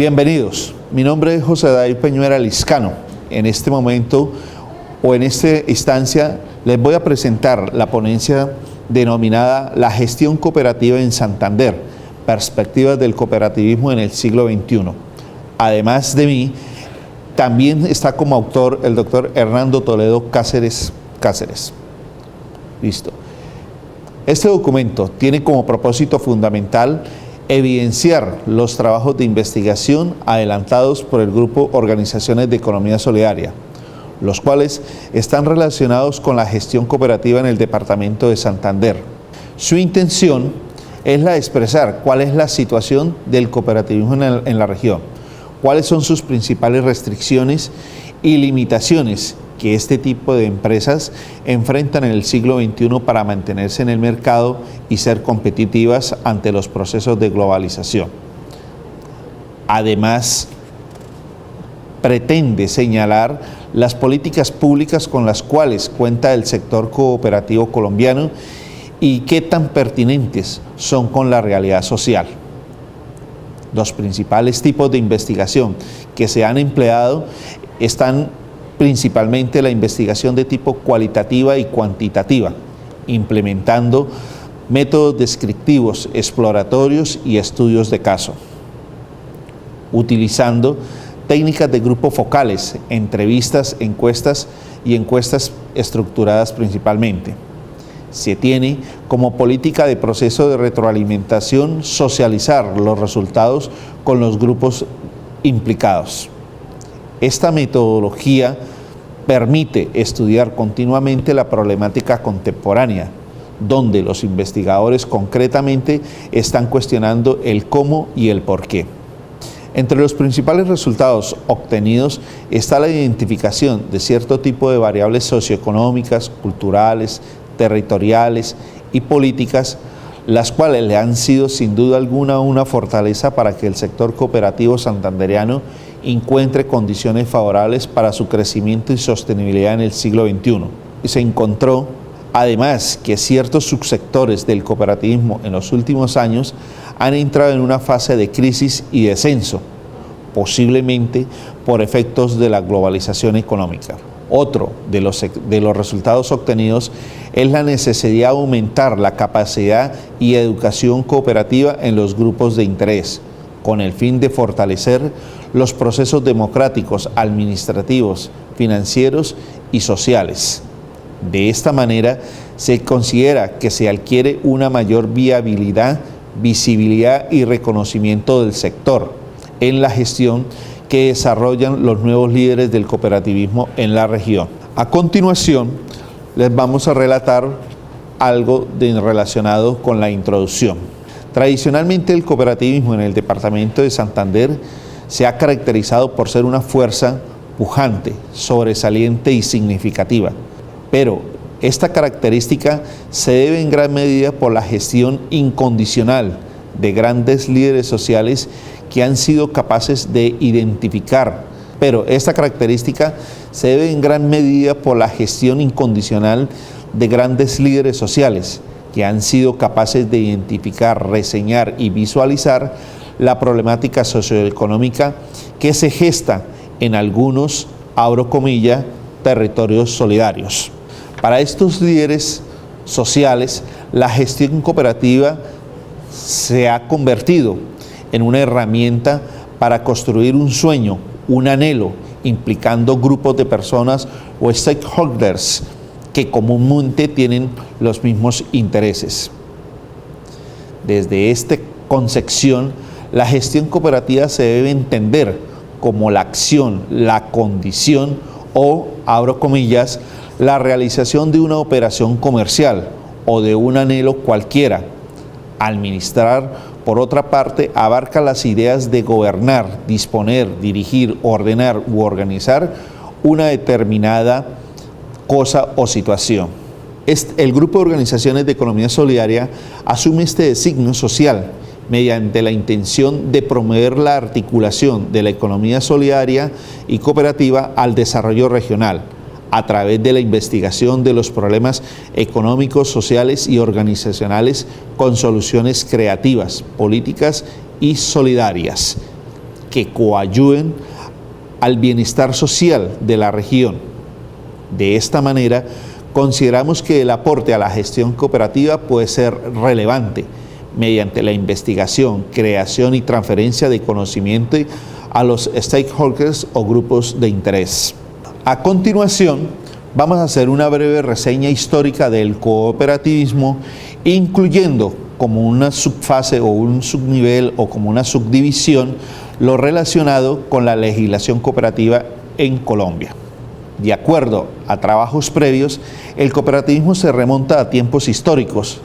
Bienvenidos, mi nombre es José David Peñuela Liscano. En este momento o en esta instancia les voy a presentar la ponencia denominada La gestión cooperativa en Santander, perspectivas del cooperativismo en el siglo XXI. Además de mí, también está como autor el doctor Hernando Toledo Cáceres. Listo. Este documento tiene como propósito fundamental evidenciar los trabajos de investigación adelantados por el Grupo Organizaciones de Economía Solidaria, los cuales están relacionados con la gestión cooperativa en el departamento de Santander. Su intención es la de expresar cuál es la situación del cooperativismo en la región, cuáles son sus principales restricciones y limitaciones que este tipo de empresas enfrentan en el siglo XXI para mantenerse en el mercado y ser competitivas ante los procesos de globalización. Además, pretende señalar las políticas públicas con las cuales cuenta el sector cooperativo colombiano y qué tan pertinentes son con la realidad social. Los principales tipos de investigación que se han empleado están principalmente la investigación de tipo cualitativa y cuantitativa, implementando métodos descriptivos, exploratorios y estudios de caso, utilizando técnicas de grupos focales, entrevistas, encuestas y encuestas estructuradas principalmente. Se tiene como política de proceso de retroalimentación socializar los resultados con los grupos implicados. Esta metodología permite estudiar continuamente la problemática contemporánea, donde los investigadores concretamente están cuestionando el cómo y el por qué. Entre los principales resultados obtenidos está la identificación de cierto tipo de variables socioeconómicas, culturales, territoriales y políticas, las cuales le han sido sin duda alguna una fortaleza para que el sector cooperativo santandereano encuentre condiciones favorables para su crecimiento y sostenibilidad en el siglo XXI. Se encontró, además, que ciertos subsectores del cooperativismo en los últimos años han entrado en una fase de crisis y descenso, posiblemente por efectos de la globalización económica. Otro de los resultados obtenidos es la necesidad de aumentar la capacidad y educación cooperativa en los grupos de interés, con el fin de fortalecer los procesos democráticos, administrativos, financieros y sociales. De esta manera, se considera que se adquiere una mayor viabilidad, visibilidad y reconocimiento del sector en la gestión que desarrollan los nuevos líderes del cooperativismo en la región. A continuación, les vamos a relatar algo relacionado con la introducción. Tradicionalmente, el cooperativismo en el departamento de Santander se ha caracterizado por ser una fuerza pujante, sobresaliente y significativa, pero esta característica se debe en gran medida por la gestión incondicional de grandes líderes sociales que han sido capaces de identificar, reseñar y visualizar la problemática socioeconómica que se gesta en algunos, abro comillas, territorios solidarios. Para estos líderes sociales, la gestión cooperativa se ha convertido en una herramienta para construir un sueño, un anhelo, implicando grupos de personas o stakeholders que comúnmente tienen los mismos intereses. Desde esta concepción, la gestión cooperativa se debe entender como la acción, la condición o, abro comillas, la realización de una operación comercial o de un anhelo cualquiera. Administrar, por otra parte, abarca las ideas de gobernar, disponer, dirigir, ordenar u organizar una determinada cosa o situación. El grupo de organizaciones de economía solidaria asume este designio social mediante la intención de promover la articulación de la economía solidaria y cooperativa al desarrollo regional, a través de la investigación de los problemas económicos, sociales y organizacionales con soluciones creativas, políticas y solidarias que coayuden al bienestar social de la región. De esta manera, consideramos que el aporte a la gestión cooperativa puede ser relevante mediante la investigación, creación y transferencia de conocimiento a los stakeholders o grupos de interés. A continuación, vamos a hacer una breve reseña histórica del cooperativismo, incluyendo como una subfase o un subnivel o como una subdivisión lo relacionado con la legislación cooperativa en Colombia. De acuerdo a trabajos previos, el cooperativismo se remonta a tiempos históricos.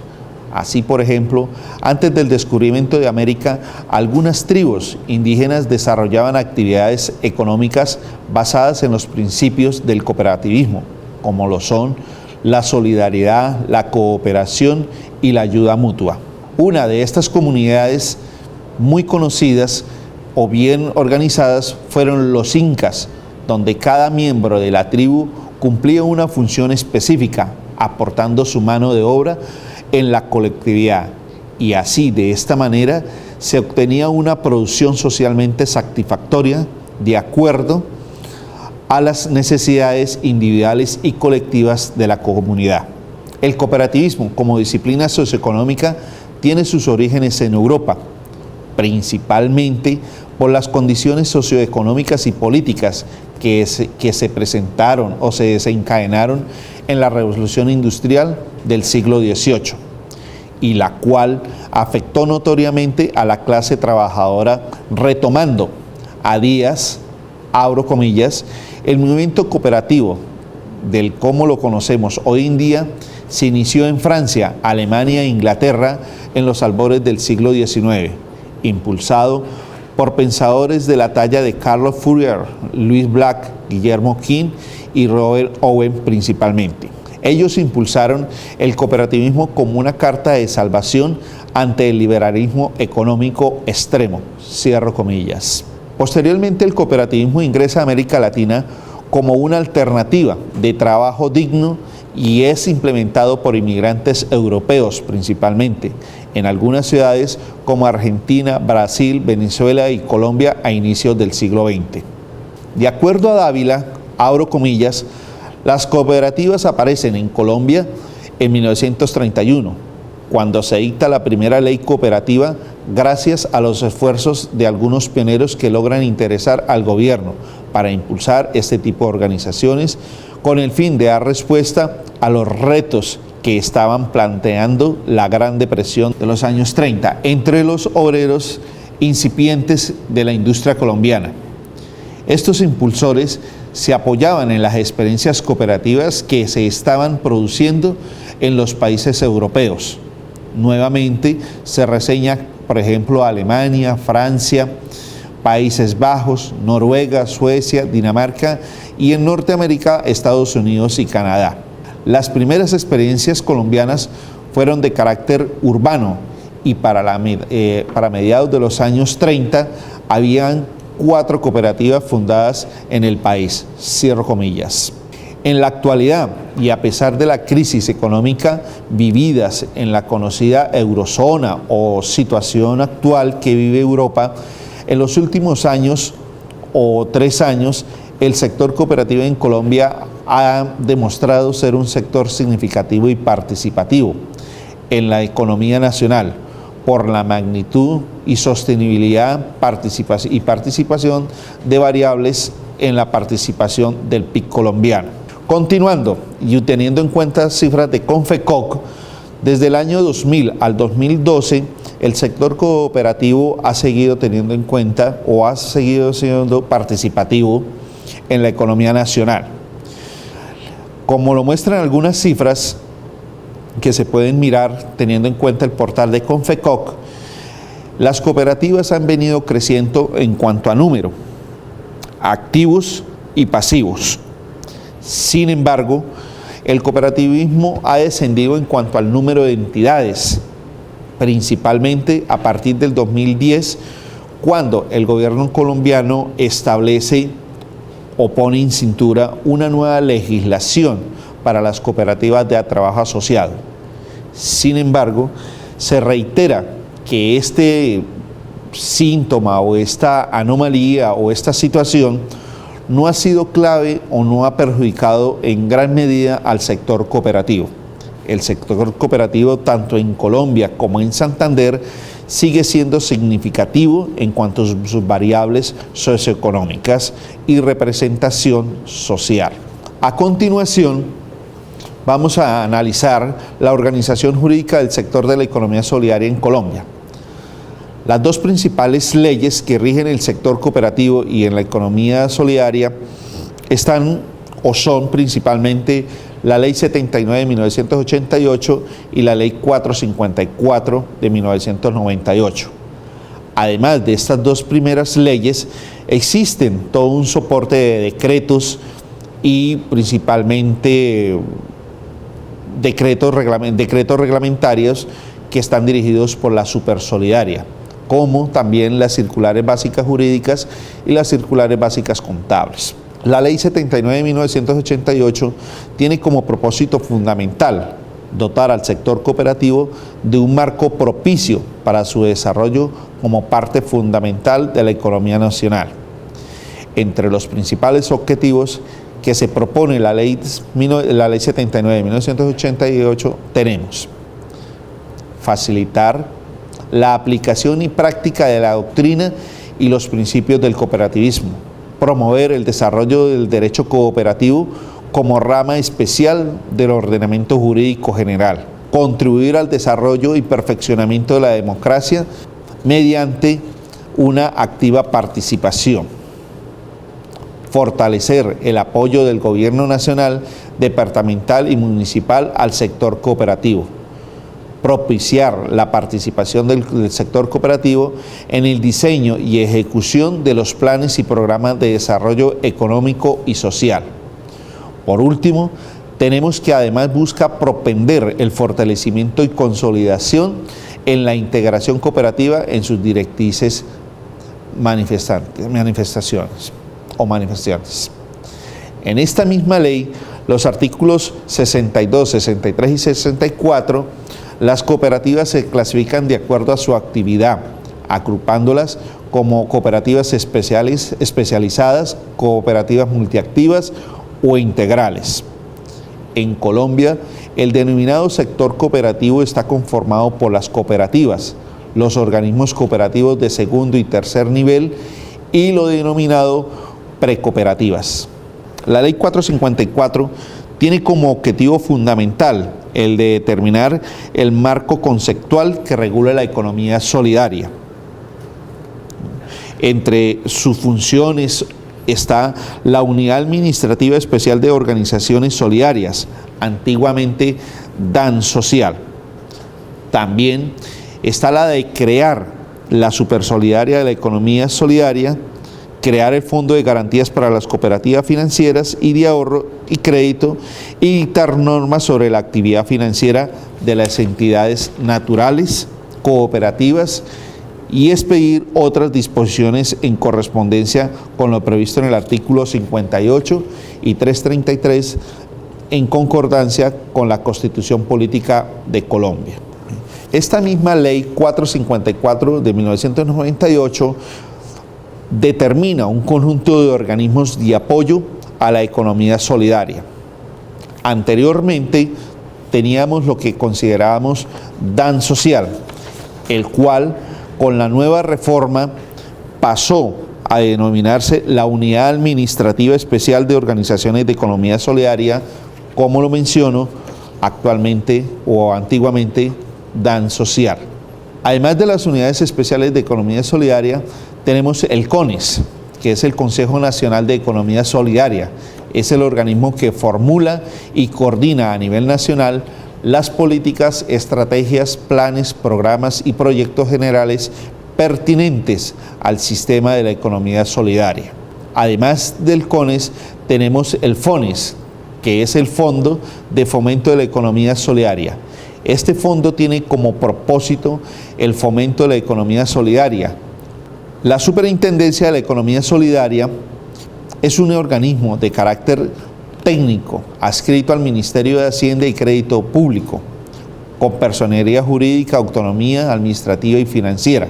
Así, por ejemplo, antes del descubrimiento de América, algunas tribus indígenas desarrollaban actividades económicas basadas en los principios del cooperativismo, como lo son la solidaridad, la cooperación y la ayuda mutua. Una de estas comunidades muy conocidas o bien organizadas fueron los incas, donde cada miembro de la tribu cumplía una función específica, aportando su mano de obra en la colectividad, y así de esta manera se obtenía una producción socialmente satisfactoria de acuerdo a las necesidades individuales y colectivas de la comunidad. El cooperativismo como disciplina socioeconómica tiene sus orígenes en Europa, principalmente por las condiciones socioeconómicas y políticas que se presentaron o se desencadenaron en la Revolución Industrial del siglo XVIII, y la cual afectó notoriamente a la clase trabajadora, retomando a Díaz, abro comillas, el movimiento cooperativo del cómo lo conocemos hoy en día se inició en Francia, Alemania e Inglaterra en los albores del siglo XIX, impulsado por pensadores de la talla de Carlos Fourier, Louis Black, Guillermo King y Robert Owen principalmente. Ellos impulsaron el cooperativismo como una carta de salvación ante el liberalismo económico extremo, cierro comillas. Posteriormente, el cooperativismo ingresa a América Latina como una alternativa de trabajo digno y es implementado por inmigrantes europeos principalmente en algunas ciudades como Argentina, Brasil, Venezuela y Colombia a inicios del siglo XX. De acuerdo a Dávila, abro comillas, las cooperativas aparecen en Colombia en 1931, cuando se dicta la primera ley cooperativa gracias a los esfuerzos de algunos pioneros que logran interesar al gobierno para impulsar este tipo de organizaciones con el fin de dar respuesta a los retos que estaban planteando la Gran Depresión de los años 30 entre los obreros incipientes de la industria colombiana. Estos impulsores se apoyaban en las experiencias cooperativas que se estaban produciendo en los países europeos. Nuevamente se reseña, por ejemplo, Alemania, Francia, Países Bajos, Noruega, Suecia, Dinamarca y en Norteamérica, Estados Unidos y Canadá. Las primeras experiencias colombianas fueron de carácter urbano y para mediados de los años 30 habían 4 cooperativas fundadas en el país, cierro comillas. En la actualidad, y a pesar de la crisis económica vividas en la conocida eurozona o situación actual que vive Europa, en los últimos años o 3 años, el sector cooperativo en Colombia ha demostrado ser un sector significativo y participativo en la economía nacional por la magnitud y sostenibilidad y participación de variables en la participación del PIB colombiano. Continuando y teniendo en cuenta cifras de Confecoc, desde el año 2000 al 2012, el sector cooperativo ha seguido teniendo en cuenta o ha seguido siendo participativo en la economía nacional. Como lo muestran algunas cifras que se pueden mirar teniendo en cuenta el portal de Confecoc, las cooperativas han venido creciendo en cuanto a número, activos y pasivos. Sin embargo, el cooperativismo ha descendido en cuanto al número de entidades, principalmente a partir del 2010, cuando el gobierno colombiano establece o pone en cintura una nueva legislación para las cooperativas de trabajo asociado. Sin embargo, se reitera que este síntoma o esta anomalía o esta situación no ha sido clave o no ha perjudicado en gran medida al sector cooperativo. El sector cooperativo, tanto en Colombia como en Santander, sigue siendo significativo en cuanto a sus variables socioeconómicas y representación social. A continuación, vamos a analizar la organización jurídica del sector de la economía solidaria en Colombia. Las dos principales leyes que rigen el sector cooperativo y en la economía solidaria están o son principalmente la Ley 79 de 1988 y la Ley 454 de 1998. Además de estas dos primeras leyes, existen todo un soporte de decretos y principalmente decretos reglamentarios que están dirigidos por la Supersolidaria, como también las circulares básicas jurídicas y las circulares básicas contables. La Ley 79 de 1988 tiene como propósito fundamental dotar al sector cooperativo de un marco propicio para su desarrollo como parte fundamental de la economía nacional. Entre los principales objetivos que se propone la Ley 79 de 1988 tenemos: facilitar la aplicación y práctica de la doctrina y los principios del cooperativismo, promover el desarrollo del derecho cooperativo como rama especial del ordenamiento jurídico general, contribuir al desarrollo y perfeccionamiento de la democracia mediante una activa participación, fortalecer el apoyo del gobierno nacional, departamental y municipal al sector cooperativo, propiciar la participación del sector cooperativo en el diseño y ejecución de los planes y programas de desarrollo económico y social. Por último, tenemos que además busca propender el fortalecimiento y consolidación en la integración cooperativa en sus directrices manifestaciones. En esta misma ley, los artículos 62, 63 y 64, las cooperativas se clasifican de acuerdo a su actividad, agrupándolas como cooperativas especializadas, cooperativas multiactivas o integrales. En Colombia, el denominado sector cooperativo está conformado por las cooperativas, los organismos cooperativos de segundo y tercer nivel y lo denominado precooperativas. La Ley 454 tiene como objetivo fundamental el de determinar el marco conceptual que regula la economía solidaria. Entre sus funciones está la Unidad Administrativa Especial de Organizaciones Solidarias, antiguamente DAN Social. También está la de crear la Supersolidaria de la Economía Solidaria, crear el Fondo de Garantías para las Cooperativas Financieras y de Ahorro y Crédito y dictar normas sobre la actividad financiera de las entidades naturales, cooperativas y expedir otras disposiciones en correspondencia con lo previsto en el artículo 58 y 333 en concordancia con la Constitución Política de Colombia. Esta misma Ley 454 de 1998 determina un conjunto de organismos de apoyo a la economía solidaria. Anteriormente teníamos lo que considerábamos DAN Social, el cual con la nueva reforma pasó a denominarse la Unidad Administrativa Especial de Organizaciones de Economía Solidaria, como lo menciono actualmente o antiguamente DAN Social. Además de las unidades especiales de economía solidaria, tenemos el CONES, que es el Consejo Nacional de Economía Solidaria. Es el organismo que formula y coordina a nivel nacional las políticas, estrategias, planes, programas y proyectos generales pertinentes al sistema de la economía solidaria. Además del CONES, tenemos el FONES, que es el Fondo de Fomento de la Economía Solidaria. Este fondo tiene como propósito el fomento de la economía solidaria. La Superintendencia de la Economía Solidaria es un organismo de carácter técnico adscrito al Ministerio de Hacienda y Crédito Público, con personería jurídica, autonomía administrativa y financiera.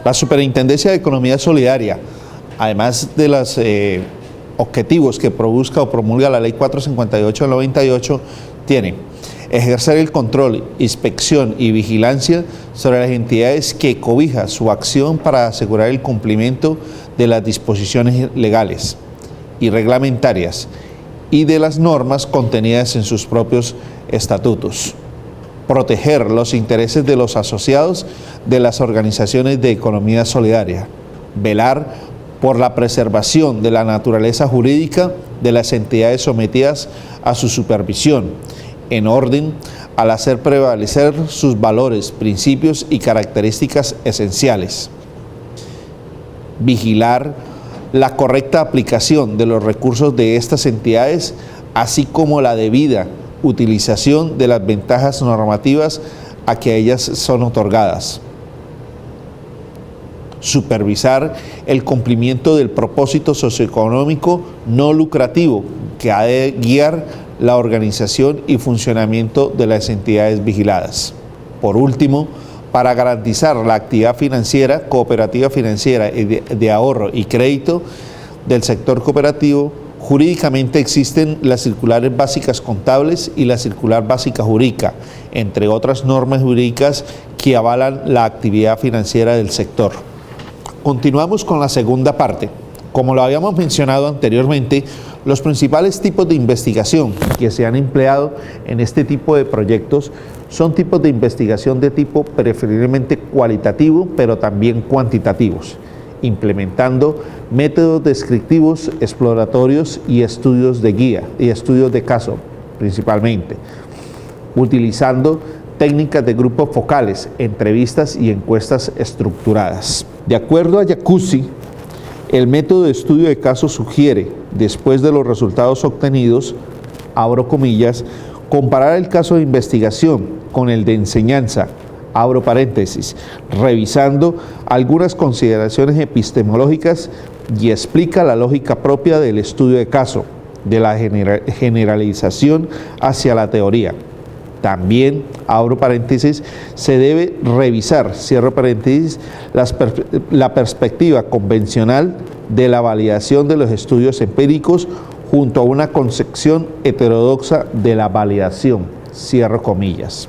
La Superintendencia de Economía Solidaria, además de los objetivos que produzca o promulga la Ley 458 del 98, tiene ejercer el control, inspección y vigilancia sobre las entidades que cobija su acción para asegurar el cumplimiento de las disposiciones legales y reglamentarias y de las normas contenidas en sus propios estatutos. Proteger los intereses de los asociados de las organizaciones de economía solidaria. Velar por la preservación de la naturaleza jurídica de las entidades sometidas a su supervisión, en orden al hacer prevalecer sus valores, principios y características esenciales. Vigilar la correcta aplicación de los recursos de estas entidades, así como la debida utilización de las ventajas normativas a que ellas son otorgadas. Supervisar el cumplimiento del propósito socioeconómico no lucrativo que ha de guiar la organización y funcionamiento de las entidades vigiladas. Por último, para garantizar la actividad financiera, cooperativa financiera y de ahorro y crédito del sector cooperativo, jurídicamente existen las circulares básicas contables y la circular básica jurídica, entre otras normas jurídicas que avalan la actividad financiera del sector. Continuamos con la segunda parte. Como lo habíamos mencionado anteriormente, los principales tipos de investigación que se han empleado en este tipo de proyectos son tipos de investigación de tipo preferiblemente cualitativo, pero también cuantitativos, implementando métodos descriptivos, exploratorios y estudios de guía y estudios de caso principalmente, utilizando técnicas de grupos focales, entrevistas y encuestas estructuradas. De acuerdo a Jacuzzi, el método de estudio de caso sugiere, después de los resultados obtenidos, abro comillas, comparar el caso de investigación con el de enseñanza, abro paréntesis, revisando algunas consideraciones epistemológicas y explica la lógica propia del estudio de caso, de la generalización hacia la teoría. También, abro paréntesis, se debe revisar, cierro paréntesis, la perspectiva convencional de la validación de los estudios empíricos junto a una concepción heterodoxa de la validación, cierro comillas.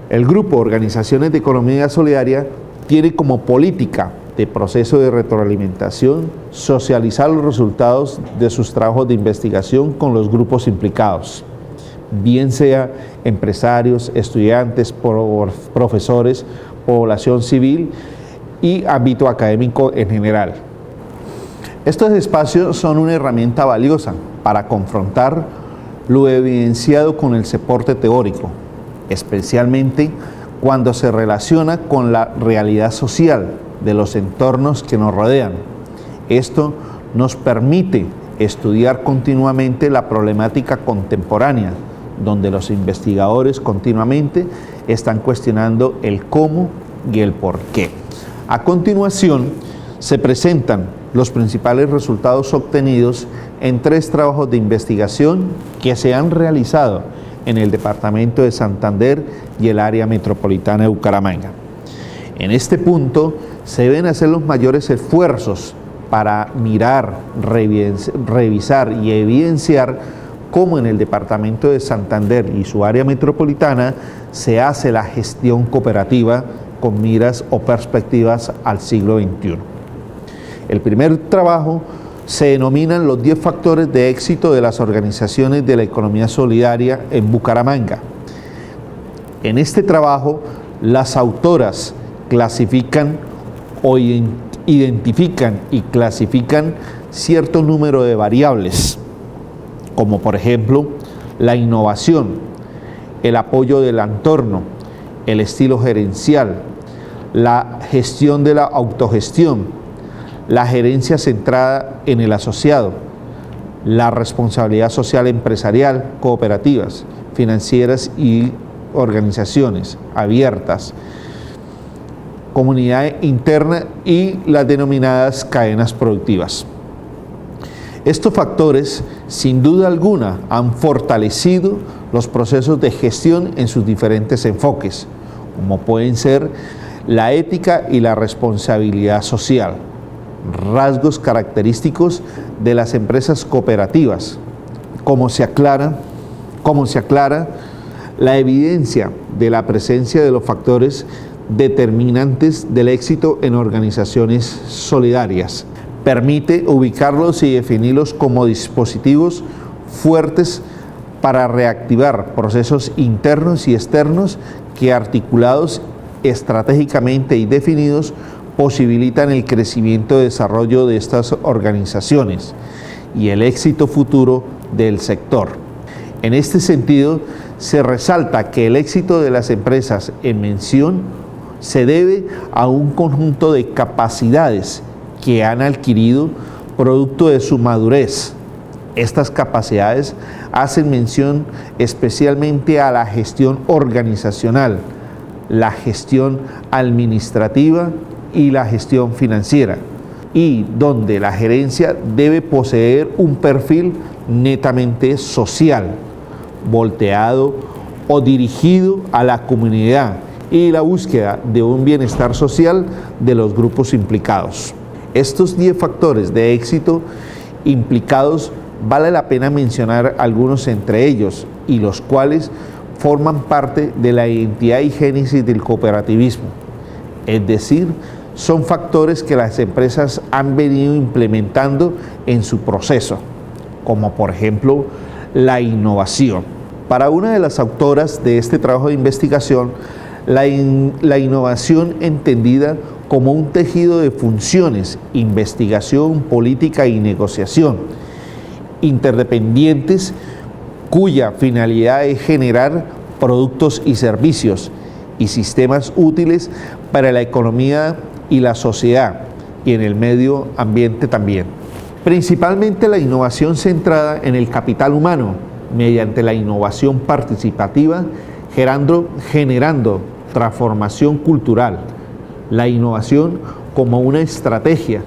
El grupo Organizaciones de Economía Solidaria tiene como política de proceso de retroalimentación socializar los resultados de sus trabajos de investigación con los grupos implicados, bien sea empresarios, estudiantes, profesores, población civil y ámbito académico en general. Estos espacios son una herramienta valiosa para confrontar lo evidenciado con el soporte teórico, especialmente cuando se relaciona con la realidad social de los entornos que nos rodean. Esto nos permite estudiar continuamente la problemática contemporánea, donde los investigadores continuamente están cuestionando el cómo y el por qué. A continuación, se presentan los principales resultados obtenidos en 3 trabajos de investigación que se han realizado en el departamento de Santander y el área metropolitana de Bucaramanga. En este punto, se deben hacer los mayores esfuerzos para mirar, revisar y evidenciar cómo en el departamento de Santander y su área metropolitana se hace la gestión cooperativa con miras o perspectivas al siglo XXI. El primer trabajo se denominan los 10 factores de éxito de las organizaciones de la economía solidaria en Bucaramanga. En este trabajo, las autoras clasifican o identifican y clasifican cierto número de variables, como por ejemplo la innovación, el apoyo del entorno, el estilo gerencial, la gestión de la autogestión, la gerencia centrada en el asociado, la responsabilidad social empresarial, cooperativas, financieras y organizaciones abiertas, comunidad interna y las denominadas cadenas productivas. Estos factores, sin duda alguna, han fortalecido los procesos de gestión en sus diferentes enfoques, como pueden ser la ética y la responsabilidad social, rasgos característicos de las empresas cooperativas, como se aclara la evidencia de la presencia de los factores determinantes del éxito en organizaciones solidarias. Permite ubicarlos y definirlos como dispositivos fuertes para reactivar procesos internos y externos que, articulados estratégicamente y definidos, posibilitan el crecimiento y desarrollo de estas organizaciones y el éxito futuro del sector. En este sentido, se resalta que el éxito de las empresas en mención se debe a un conjunto de capacidades que han adquirido producto de su madurez. Estas capacidades hacen mención especialmente a la gestión organizacional, la gestión administrativa y la gestión financiera, y donde la gerencia debe poseer un perfil netamente social, volteado o dirigido a la comunidad y la búsqueda de un bienestar social de los grupos implicados. Estos 10 factores de éxito implicados vale la pena mencionar algunos entre ellos, y los cuales forman parte de la identidad y génesis del cooperativismo. Es decir, son factores que las empresas han venido implementando en su proceso, como por ejemplo la innovación. Para una de las autoras de este trabajo de investigación, la innovación entendida como un tejido de funciones, investigación, política y negociación, interdependientes, cuya finalidad es generar productos y servicios y sistemas útiles para la economía y la sociedad, y en el medio ambiente también. Principalmente la innovación centrada en el capital humano, mediante la innovación participativa, generando transformación cultural. La innovación como una estrategia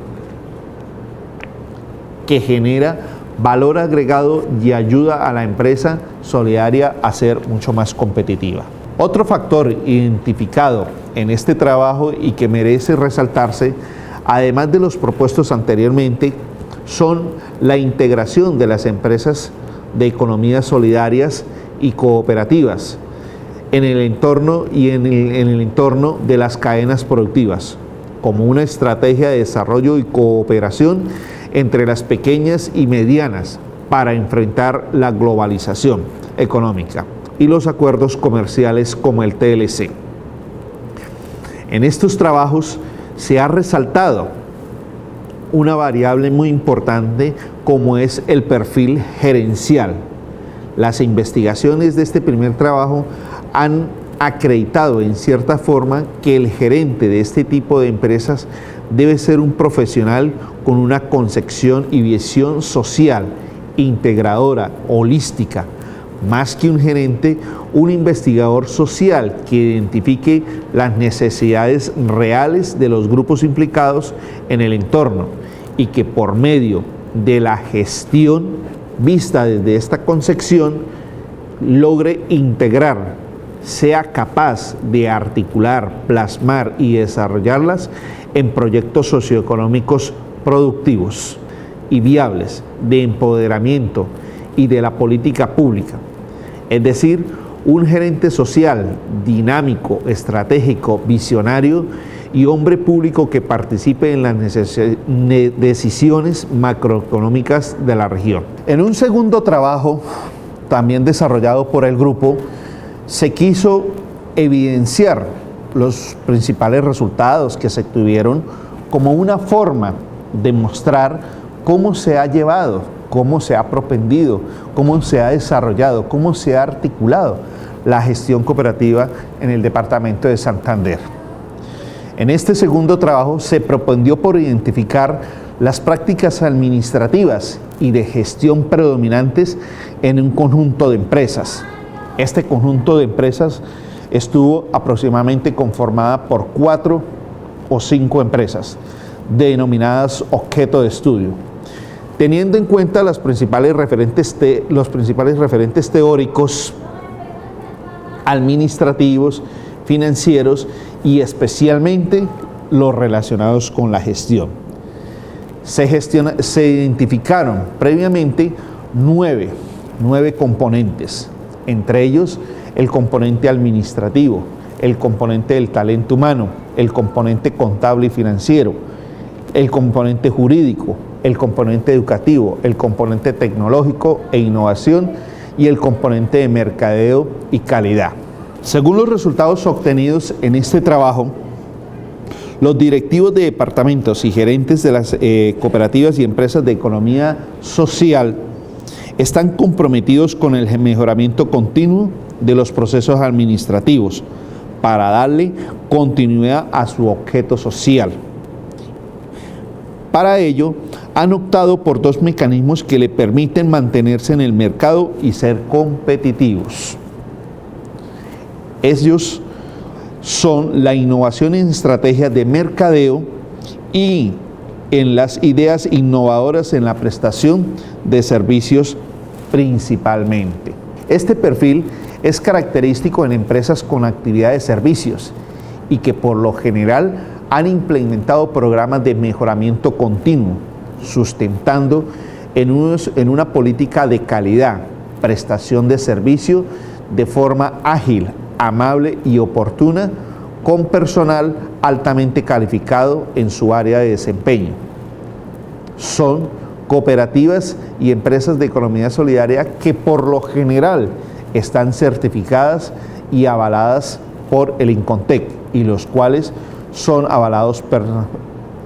que genera valor agregado y ayuda a la empresa solidaria a ser mucho más competitiva. Otro factor identificado en este trabajo y que merece resaltarse, además de los propuestos anteriormente, son la integración de las empresas de economías solidarias y cooperativas en el entorno de las cadenas productivas, como una estrategia de desarrollo y cooperación entre las pequeñas y medianas para enfrentar la globalización económica y los acuerdos comerciales como el TLC. En estos trabajos se ha resaltado una variable muy importante como es el perfil gerencial. Las investigaciones de este primer trabajo han acreditado en cierta forma que el gerente de este tipo de empresas debe ser un profesional con una concepción y visión social, integradora, holística. Más que un gerente, un investigador social que identifique las necesidades reales de los grupos implicados en el entorno y que por medio de la gestión vista desde esta concepción logre integrar, sea capaz de articular, plasmar y desarrollarlas en proyectos socioeconómicos productivos y viables de empoderamiento y de la política pública. Es decir, un gerente social dinámico, estratégico, visionario y hombre público que participe en las decisiones macroeconómicas de la región. En un segundo trabajo, también desarrollado por el grupo, se quiso evidenciar los principales resultados que se obtuvieron como una forma de mostrar cómo se ha llevado, cómo se ha propendido, cómo se ha desarrollado, cómo se ha articulado la gestión cooperativa en el departamento de Santander. En este segundo trabajo se propendió por identificar las prácticas administrativas y de gestión predominantes en un conjunto de empresas. Este conjunto de empresas estuvo aproximadamente conformada por 4 o 5 empresas, denominadas objeto de estudio, teniendo en cuenta los principales referentes teóricos, administrativos, financieros y especialmente los relacionados con la gestión. Se identificaron previamente 9 componentes, entre ellos el componente administrativo, el componente del talento humano, el componente contable y financiero, el componente jurídico, el componente educativo, el componente tecnológico e innovación y el componente de mercadeo y calidad. Según los resultados obtenidos en este trabajo, los directivos de departamentos y gerentes de las cooperativas y empresas de economía social están comprometidos con el mejoramiento continuo de los procesos administrativos para darle continuidad a su objeto social. Para ello, han optado por 2 mecanismos que le permiten mantenerse en el mercado y ser competitivos. Ellos son la innovación en estrategias de mercadeo y en las ideas innovadoras en la prestación de servicios principalmente. Este perfil es característico en empresas con actividad de servicios y que por lo general han implementado programas de mejoramiento continuo, sustentando en una política de calidad, prestación de servicio de forma ágil, amable y oportuna, con personal altamente calificado en su área de desempeño. Son cooperativas y empresas de economía solidaria que por lo general están certificadas y avaladas por el INCONTEC y los cuales son avalados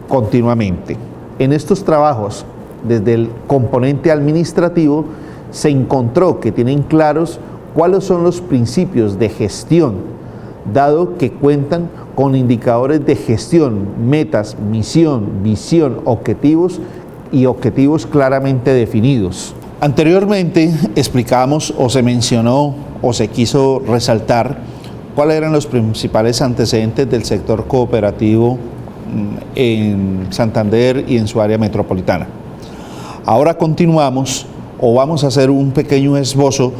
continuamente. En estos trabajos, desde el componente administrativo, se encontró que tienen claros cuáles son los principios de gestión, dado que cuentan con indicadores de gestión, metas, misión, visión, objetivos claramente definidos. Anteriormente explicamos o se mencionó o se quiso resaltar cuáles eran los principales antecedentes del sector cooperativo en Santander y en su área metropolitana. Ahora continuamos o vamos a hacer un pequeño esbozo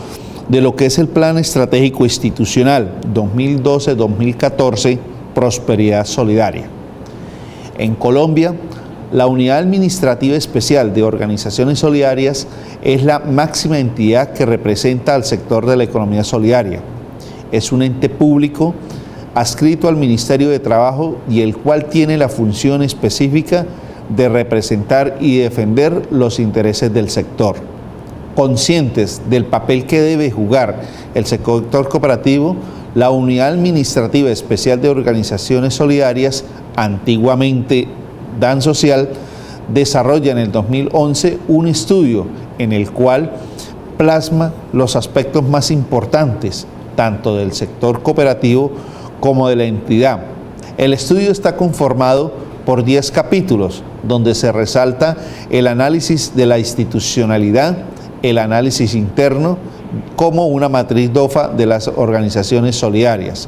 de lo que es el Plan Estratégico Institucional 2012-2014, Prosperidad Solidaria. En Colombia, la Unidad Administrativa Especial de Organizaciones Solidarias es la máxima entidad que representa al sector de la economía solidaria. Es un ente público adscrito al Ministerio de Trabajo y el cual tiene la función específica de representar y defender los intereses del sector. Conscientes del papel que debe jugar el sector cooperativo, la Unidad Administrativa Especial de Organizaciones Solidarias, antiguamente DAN Social, desarrolla en el 2011 un estudio en el cual plasma los aspectos más importantes, tanto del sector cooperativo como de la entidad. El estudio está conformado por 10 capítulos, donde se resalta el análisis de la institucionalidad, el análisis interno como una matriz DOFA de las organizaciones solidarias,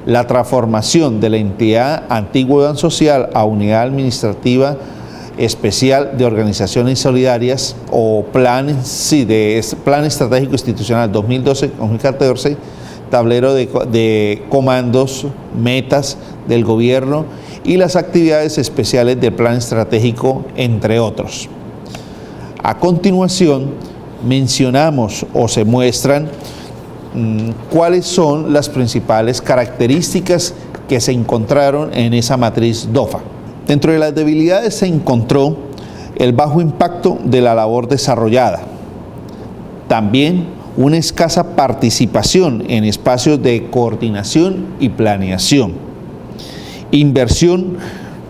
la transformación de la entidad antigua DAN Social a Unidad Administrativa Especial de Organizaciones Solidarias o Plan Estratégico Institucional 2012-2014, tablero de comandos, metas del gobierno y las actividades especiales del Plan Estratégico, entre otros. A continuación, mencionamos o se muestran cuáles son las principales características que se encontraron en esa matriz DOFA. Dentro de las debilidades se encontró el bajo impacto de la labor desarrollada, también una escasa participación en espacios de coordinación y planeación, inversión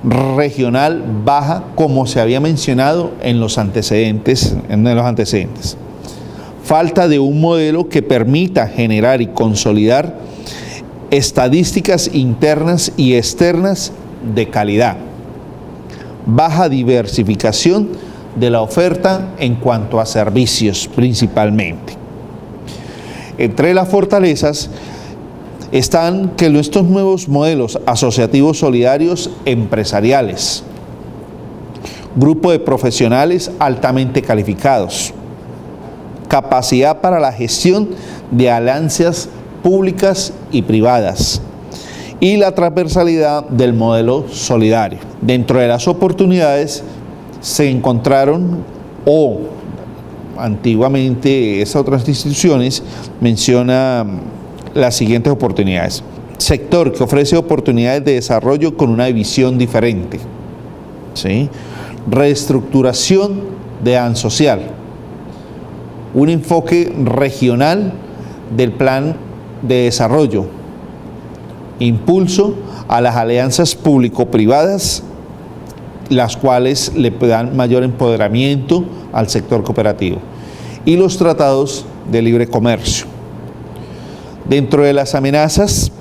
regional baja, como se había mencionado en los antecedentes. Falta de un modelo que permita generar y consolidar estadísticas internas y externas de calidad. baja diversificación de la oferta en cuanto a servicios principalmente. Entre las fortalezas están que estos nuevos modelos asociativos solidarios empresariales, grupo de profesionales altamente calificados, capacidad para la gestión de alianzas públicas y privadas y la transversalidad del modelo solidario. Dentro de las oportunidades se encontraron, o antiguamente esas otras instituciones mencionan las siguientes oportunidades: sector que ofrece oportunidades de desarrollo con una visión diferente, ¿sí? Reestructuración de ANSocial, un enfoque regional del plan de desarrollo, impulso a las alianzas público-privadas, las cuales le dan mayor empoderamiento al sector cooperativo, y los tratados de libre comercio. Dentro de las amenazas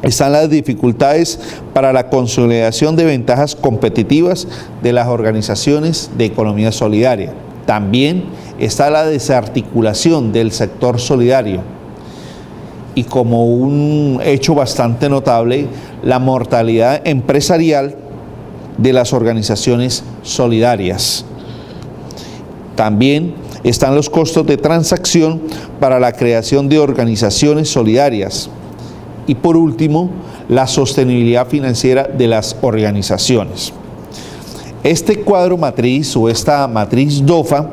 están las dificultades para la consolidación de ventajas competitivas de las organizaciones de economía solidaria. También está la desarticulación del sector solidario y, como un hecho bastante notable, la mortalidad empresarial de las organizaciones solidarias. También están los costos de transacción para la creación de organizaciones solidarias. Y por último, la sostenibilidad financiera de las organizaciones. Este cuadro matriz o esta matriz DOFA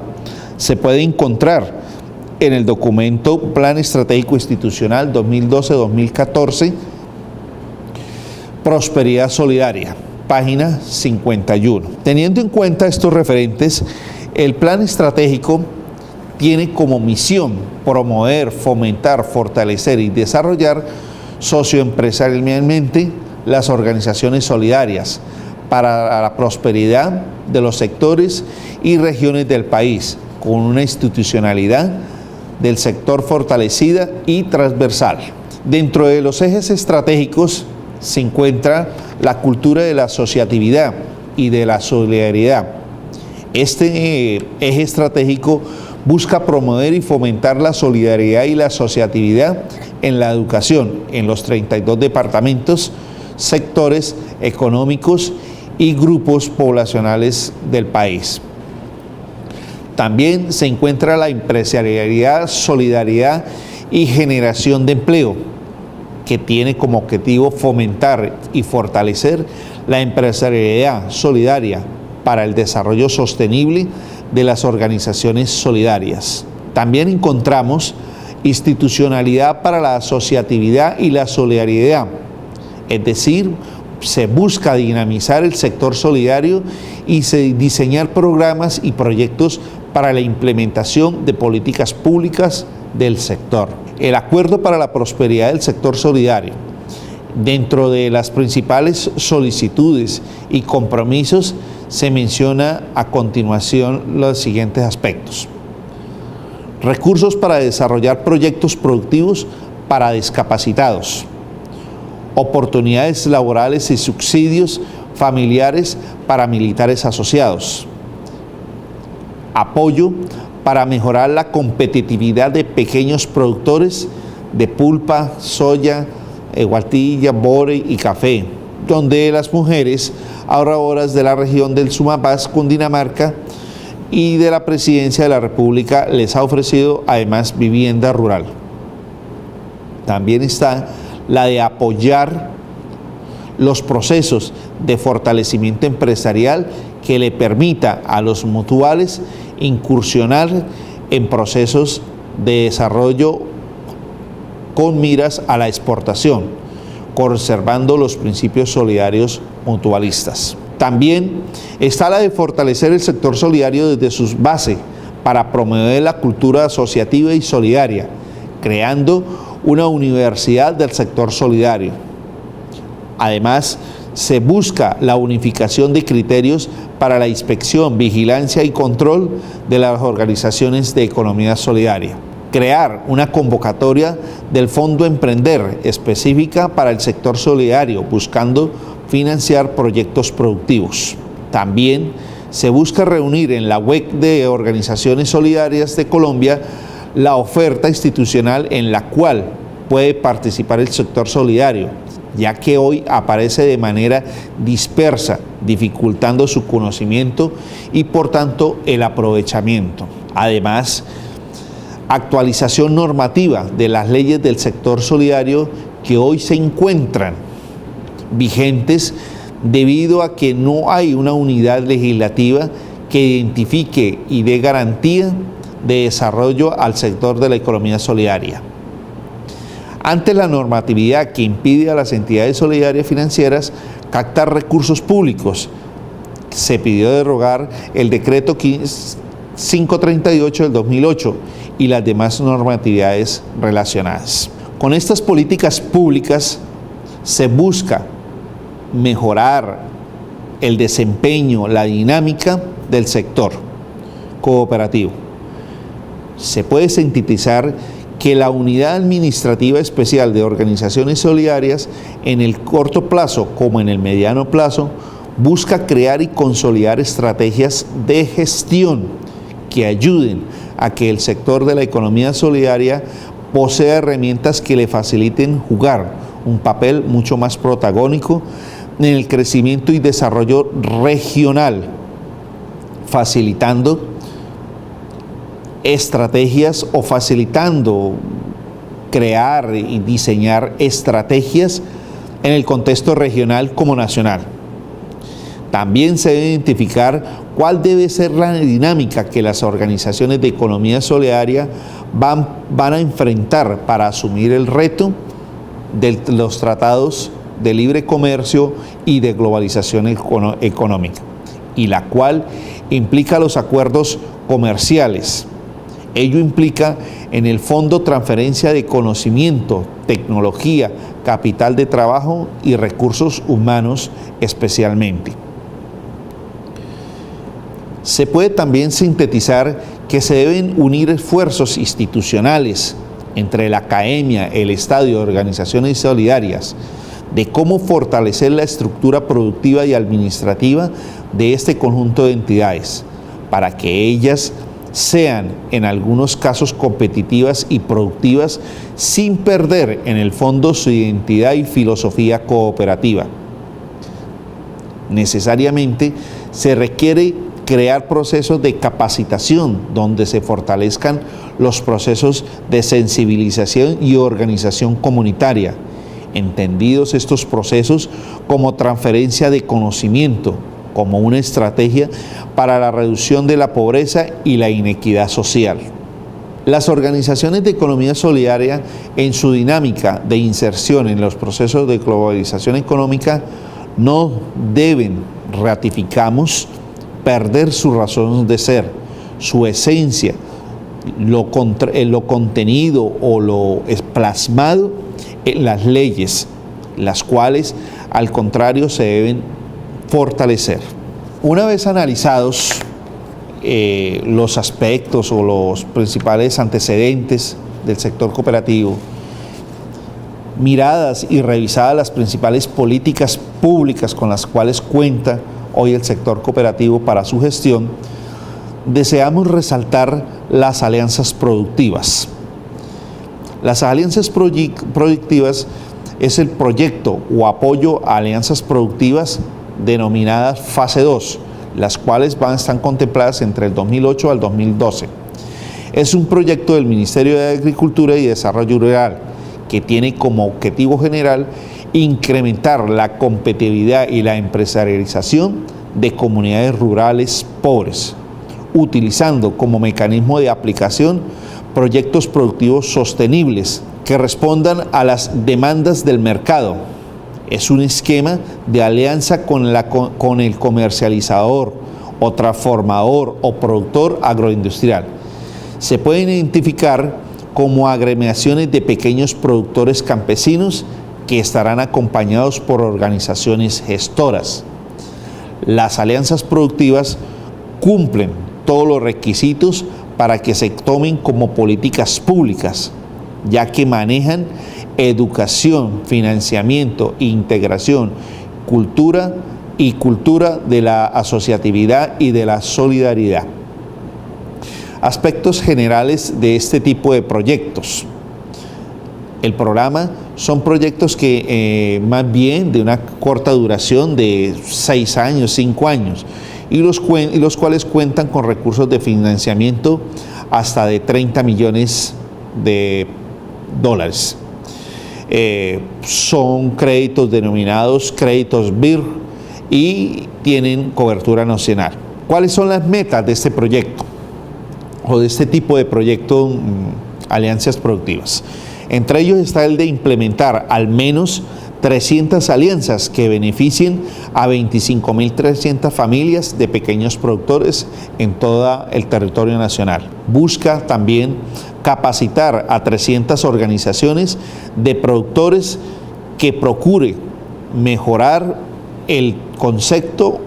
se puede encontrar en el documento Plan Estratégico Institucional 2012-2014, Prosperidad Solidaria, página 51. Teniendo en cuenta estos referentes, el plan estratégico tiene como misión promover, fomentar, fortalecer y desarrollar socioempresarialmente las organizaciones solidarias para la prosperidad de los sectores y regiones del país, con una institucionalidad del sector fortalecida y transversal. Dentro de los ejes estratégicos se encuentra la cultura de la asociatividad y de la solidaridad. Este eje estratégico busca promover y fomentar la solidaridad y la asociatividad en la educación en los 32 departamentos, sectores económicos y grupos poblacionales del país. También se encuentra la empresarialidad, solidaridad y generación de empleo, que tiene como objetivo fomentar y fortalecer la empresarialidad solidaria para el desarrollo sostenible de las organizaciones solidarias. También encontramos institucionalidad para la asociatividad y la solidaridad, es decir, se busca dinamizar el sector solidario y diseñar programas y proyectos para la implementación de políticas públicas del sector. El acuerdo para la prosperidad del sector solidario. Dentro de las principales solicitudes y compromisos se menciona a continuación los siguientes aspectos: recursos para desarrollar proyectos productivos para discapacitados, oportunidades laborales y subsidios familiares para militares asociados, apoyo para mejorar la competitividad de pequeños productores de pulpa, soya, guatilla, bore y café, donde las mujeres ahorradoras de la región del Sumapaz, Cundinamarca, y de la Presidencia de la República les ha ofrecido además vivienda rural. También está la de apoyar los procesos de fortalecimiento empresarial que le permita a los mutuales incursionar en procesos de desarrollo con miras a la exportación, conservando los principios solidarios mutualistas. También está la de fortalecer el sector solidario desde sus bases para promover la cultura asociativa y solidaria, creando una universidad del sector solidario. Además, se busca la unificación de criterios para la inspección, vigilancia y control de las organizaciones de economía solidaria. Crear una convocatoria del Fondo Emprender específica para el sector solidario, buscando financiar proyectos productivos. También se busca reunir en la web de Organizaciones Solidarias de Colombia la oferta institucional en la cual puede participar el sector solidario, ya que hoy aparece de manera dispersa, dificultando su conocimiento y por tanto el aprovechamiento. Además, actualización normativa de las leyes del sector solidario que hoy se encuentran vigentes debido a que no hay una unidad legislativa que identifique y dé garantía de desarrollo al sector de la economía solidaria. Ante la normatividad que impide a las entidades solidarias financieras captar recursos públicos, se pidió derogar el decreto 538 del 2008 y las demás normatividades relacionadas. Con estas políticas públicas se busca mejorar el desempeño, la dinámica del sector cooperativo. Se puede sintetizar que la Unidad Administrativa Especial de Organizaciones Solidarias, en el corto plazo como en el mediano plazo, busca crear y consolidar estrategias de gestión que ayuden a que el sector de la economía solidaria posea herramientas que le faciliten jugar un papel mucho más protagónico en el crecimiento y desarrollo regional, facilitando estrategias o facilitando crear y diseñar estrategias en el contexto regional como nacional. También se debe identificar cuál debe ser la dinámica que las organizaciones de economía solidaria van a enfrentar para asumir el reto de los tratados de libre comercio y de globalización económica, y la cual implica los acuerdos comerciales. Ello implica en el fondo transferencia de conocimiento, tecnología, capital de trabajo y recursos humanos especialmente. Se puede también sintetizar que se deben unir esfuerzos institucionales entre la academia, el Estado y organizaciones solidarias de cómo fortalecer la estructura productiva y administrativa de este conjunto de entidades para que ellas sean en algunos casos competitivas y productivas sin perder en el fondo su identidad y filosofía cooperativa. Necesariamente se requiere crear procesos de capacitación donde se fortalezcan los procesos de sensibilización y organización comunitaria, entendidos estos procesos como transferencia de conocimiento, como una estrategia para la reducción de la pobreza y la inequidad social. Las organizaciones de economía solidaria, en su dinámica de inserción en los procesos de globalización económica, no deben, ratificamos, perder su razón de ser, su esencia, lo contenido o lo plasmado en las leyes, las cuales, al contrario, se deben fortalecer. Una vez analizados los aspectos o los principales antecedentes del sector cooperativo, miradas y revisadas las principales políticas públicas con las cuales cuenta hoy el sector cooperativo para su gestión, deseamos resaltar las alianzas productivas. Las alianzas productivas es el proyecto o apoyo a alianzas productivas denominadas fase 2, las cuales están contempladas entre el 2008 al 2012. Es un proyecto del Ministerio de Agricultura y Desarrollo Rural que tiene como objetivo general incrementar la competitividad y la empresarialización de comunidades rurales pobres, utilizando como mecanismo de aplicación proyectos productivos sostenibles que respondan a las demandas del mercado. Es un esquema de alianza con el comercializador o transformador o productor agroindustrial. Se pueden identificar como agremiaciones de pequeños productores campesinos que estarán acompañados por organizaciones gestoras. Las alianzas productivas cumplen todos los requisitos para que se tomen como políticas públicas, ya que manejan educación, financiamiento, integración, cultura y cultura de la asociatividad y de la solidaridad. Aspectos generales de este tipo de proyectos. El programa son proyectos que más bien de una corta duración de 6 años, 5 años, y los cuales cuentan con recursos de financiamiento hasta de 30 millones de dólares. Son créditos denominados créditos BIR y tienen cobertura nacional. ¿Cuáles son las metas de este proyecto o de este tipo de proyecto alianzas productivas? Entre ellos está el de implementar al menos 300 alianzas que beneficien a 25.300 familias de pequeños productores en todo el territorio nacional. Busca también capacitar a 300 organizaciones de productores que procure mejorar el concepto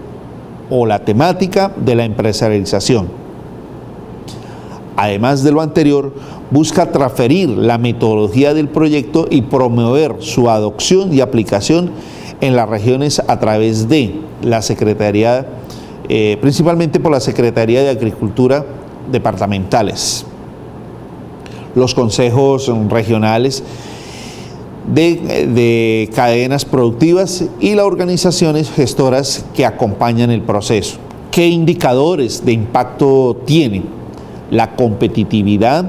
o la temática de la empresarialización. Además de lo anterior, busca transferir la metodología del proyecto y promover su adopción y aplicación en las regiones a través de la Secretaría, principalmente por la Secretaría de Agricultura departamentales, los consejos regionales de cadenas productivas y las organizaciones gestoras que acompañan el proceso. ¿Qué indicadores de impacto tiene? La competitividad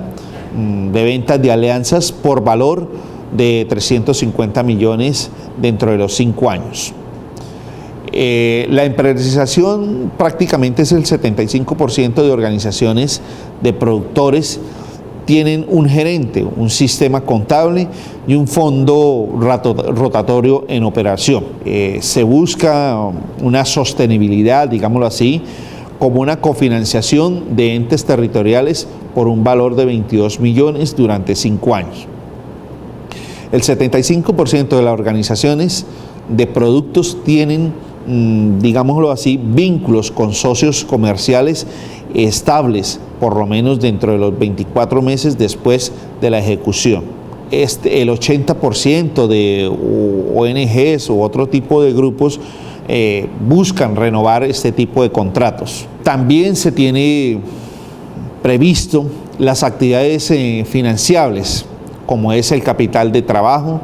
de ventas de alianzas por valor de 350 millones dentro de los 5 años. La empresarialización prácticamente es el 75% de organizaciones de productores tienen un gerente, un sistema contable y un fondo rotatorio en operación. Se busca una sostenibilidad, digámoslo así, como una cofinanciación de entes territoriales por un valor de 22 millones durante 5 años. El 75% de las organizaciones de productos tienen, digámoslo así, vínculos con socios comerciales estables, por lo menos dentro de los 24 meses después de la ejecución. El 80% de ONGs u otro tipo de grupos buscan renovar este tipo de contratos. También se tiene previsto las actividades financiables, como es el capital de trabajo,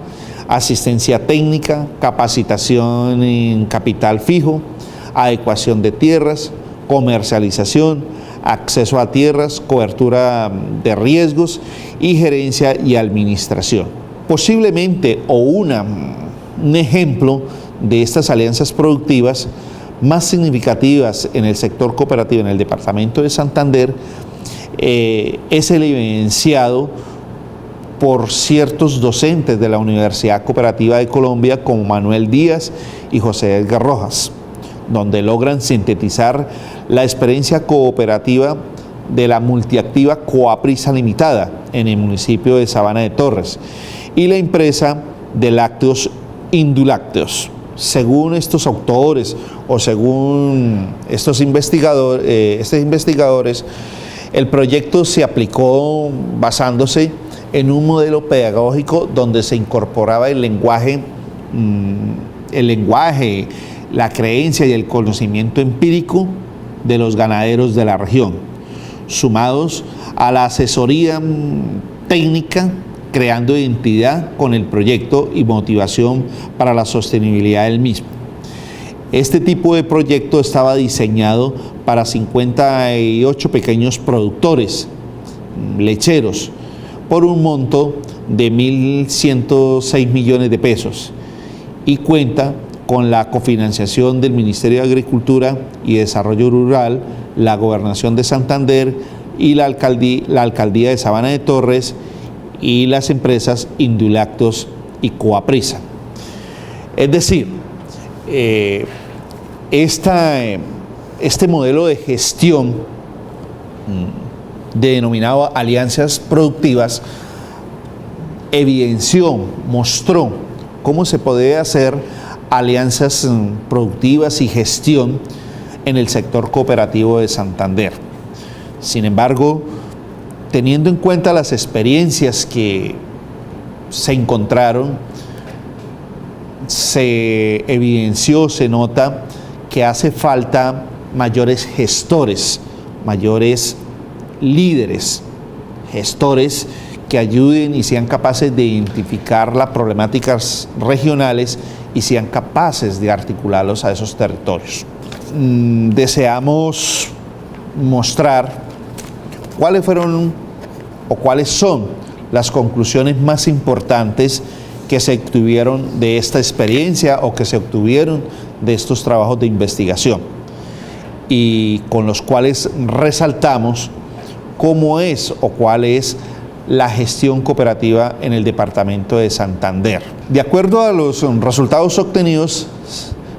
asistencia técnica, capacitación en capital fijo, adecuación de tierras, comercialización, acceso a tierras, cobertura de riesgos y gerencia y administración. Posiblemente un ejemplo de estas alianzas productivas más significativas en el sector cooperativo en el departamento de Santander es el evidenciado por ciertos docentes de la Universidad Cooperativa de Colombia como Manuel Díaz y José Edgar Rojas, donde logran sintetizar la experiencia cooperativa de la multiactiva Coaprisa Limitada en el municipio de Sabana de Torres y la empresa de lácteos Indulácteos. Según estos autores o según estos investigadores, el proyecto se aplicó basándose en un modelo pedagógico donde se incorporaba el lenguaje, la creencia y el conocimiento empírico de los ganaderos de la región, sumados a la asesoría técnica, creando identidad con el proyecto y motivación para la sostenibilidad del mismo. Este tipo de proyecto estaba diseñado para 58 pequeños productores lecheros por un monto de 1.106 millones de pesos y cuenta con la cofinanciación del Ministerio de Agricultura y Desarrollo Rural, la Gobernación de Santander y la Alcaldía de Sabana de Torres y las empresas Indulácteos y Coaprisa. Es decir, este modelo de gestión denominado alianzas productivas mostró cómo se puede hacer alianzas productivas y gestión en el sector cooperativo de Santander. Sin embargo, teniendo en cuenta las experiencias que se encontraron, se evidenció, se nota que hace falta mayores gestores, mayores líderes, gestores que ayuden y sean capaces de identificar las problemáticas regionales y sean capaces de articularlos a esos territorios. Deseamos mostrar cuáles fueron o cuáles son las conclusiones más importantes que se obtuvieron de esta experiencia o que se obtuvieron de estos trabajos de investigación, y con los cuales resaltamos cómo es o cuál es la gestión cooperativa en el departamento de Santander. De acuerdo a los resultados obtenidos,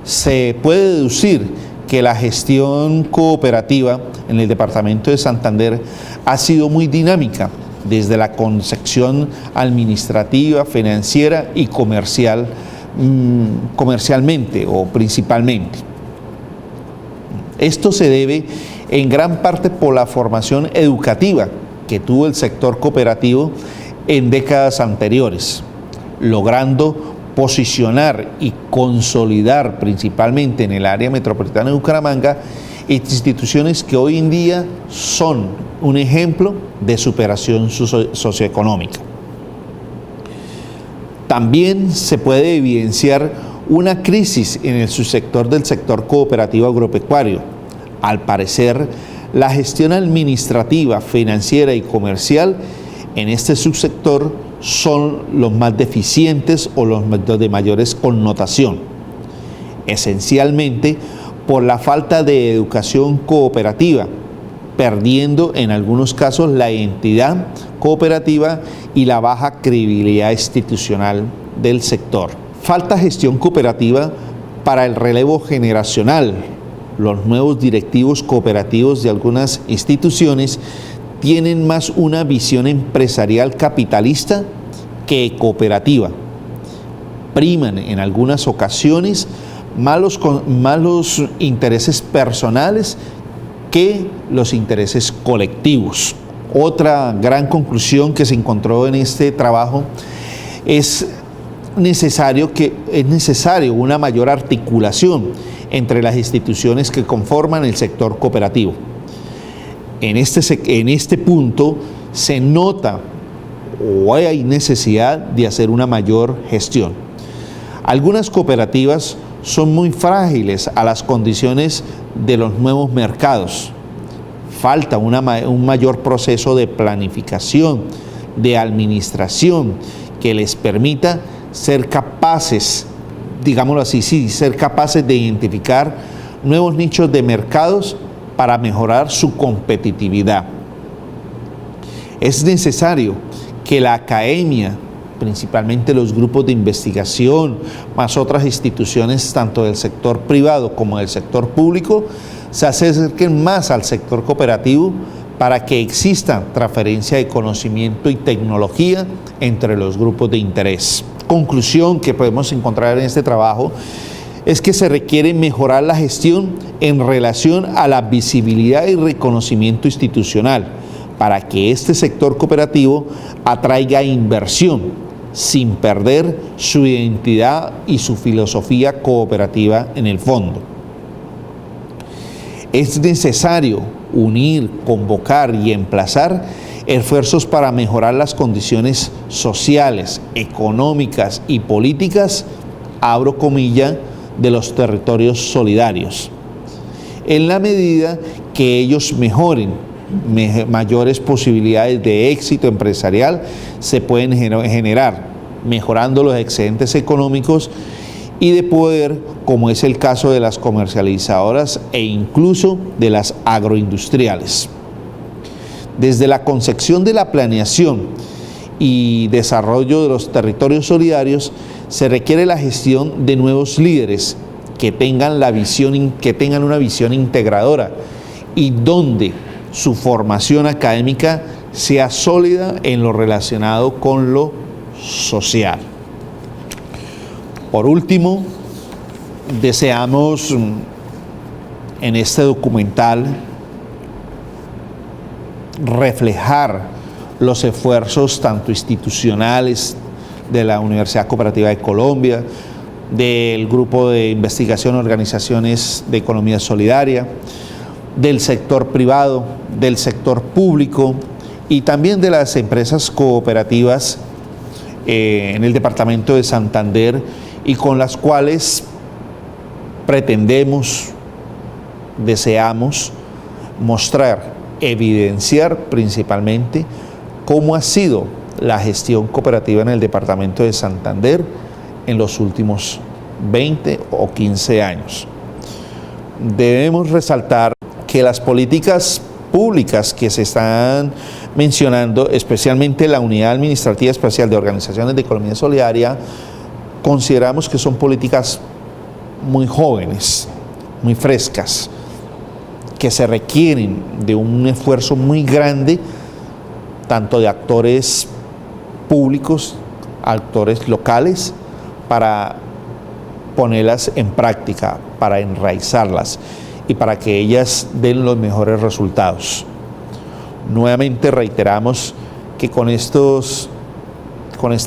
se puede deducir que la gestión cooperativa en el departamento de Santander ha sido muy dinámica desde la concepción administrativa, financiera y comercialmente o principalmente. Esto se debe en gran parte por la formación educativa que tuvo el sector cooperativo en décadas anteriores, logrando posicionar y consolidar principalmente en el área metropolitana de Bucaramanga instituciones que hoy en día son un ejemplo de superación socioeconómica. También se puede evidenciar una crisis en el subsector del sector cooperativo agropecuario. Al parecer, la gestión administrativa, financiera y comercial en este subsector son los más deficientes o los de mayores connotación, esencialmente por la falta de educación cooperativa, perdiendo en algunos casos la identidad cooperativa y la baja credibilidad institucional del sector. Falta gestión cooperativa para el relevo generacional. Los nuevos directivos cooperativos de algunas instituciones tienen más una visión empresarial capitalista que cooperativa. Priman en algunas ocasiones malos intereses personales que los intereses colectivos. Otra gran conclusión que se encontró en este trabajo es necesario una mayor articulación entre las instituciones que conforman el sector cooperativo. En este punto se nota o hay necesidad de hacer una mayor gestión. Algunas cooperativas son muy frágiles a las condiciones de los nuevos mercados. Falta un mayor proceso de planificación, de administración, que les permita ser capaces, digámoslo así, ser capaces de identificar nuevos nichos de mercados para mejorar su competitividad. Es necesario que la academia, principalmente los grupos de investigación, más otras instituciones tanto del sector privado como del sector público, se acerquen más al sector cooperativo para que exista transferencia de conocimiento y tecnología entre los grupos de interés. Conclusión que podemos encontrar en este trabajo es que se requiere mejorar la gestión en relación a la visibilidad y reconocimiento institucional para que este sector cooperativo atraiga inversión sin perder su identidad y su filosofía cooperativa en el fondo. Es necesario unir, convocar y emplazar esfuerzos para mejorar las condiciones sociales, económicas y políticas, abro comilla, de los territorios solidarios. En la medida que ellos mejoren, mayores posibilidades de éxito empresarial se pueden generar, mejorando los excedentes económicos y de poder, como es el caso de las comercializadoras e incluso de las agroindustriales. Desde la concepción de la planeación y desarrollo de los territorios solidarios, se requiere la gestión de nuevos líderes que tengan una visión integradora y donde su formación académica sea sólida en lo relacionado con lo social. Por último, deseamos en este documental reflejar los esfuerzos tanto institucionales de la Universidad Cooperativa de Colombia del Grupo de Investigación Organizaciones de Economía Solidaria, del sector privado, del sector público y también de las empresas cooperativas en el departamento de Santander, y con las cuales pretendemos, deseamos mostrar, evidenciar principalmente cómo ha sido la gestión cooperativa en el departamento de Santander en los últimos 20 o 15 años. Debemos resaltar que las políticas públicas que se están mencionando, especialmente la Unidad Administrativa Especial de Organizaciones de Economía Solidaria, consideramos que son políticas muy jóvenes, muy frescas, que se requieren de un esfuerzo muy grande, tanto de actores públicos, actores locales, para ponerlas en práctica, para enraizarlas y para que ellas den los mejores resultados. Nuevamente reiteramos que con este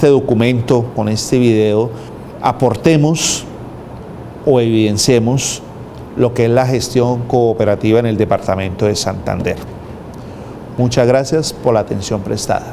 documento, con este video, aportemos o evidenciemos lo que es la gestión cooperativa en el departamento de Santander. Muchas gracias por la atención prestada.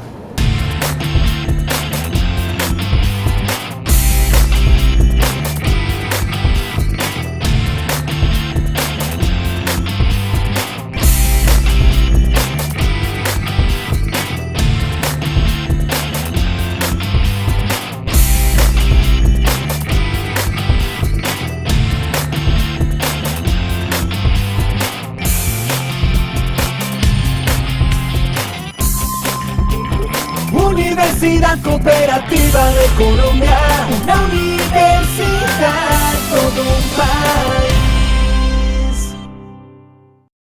Universidad Cooperativa de Colombia, una universidad, todo un país.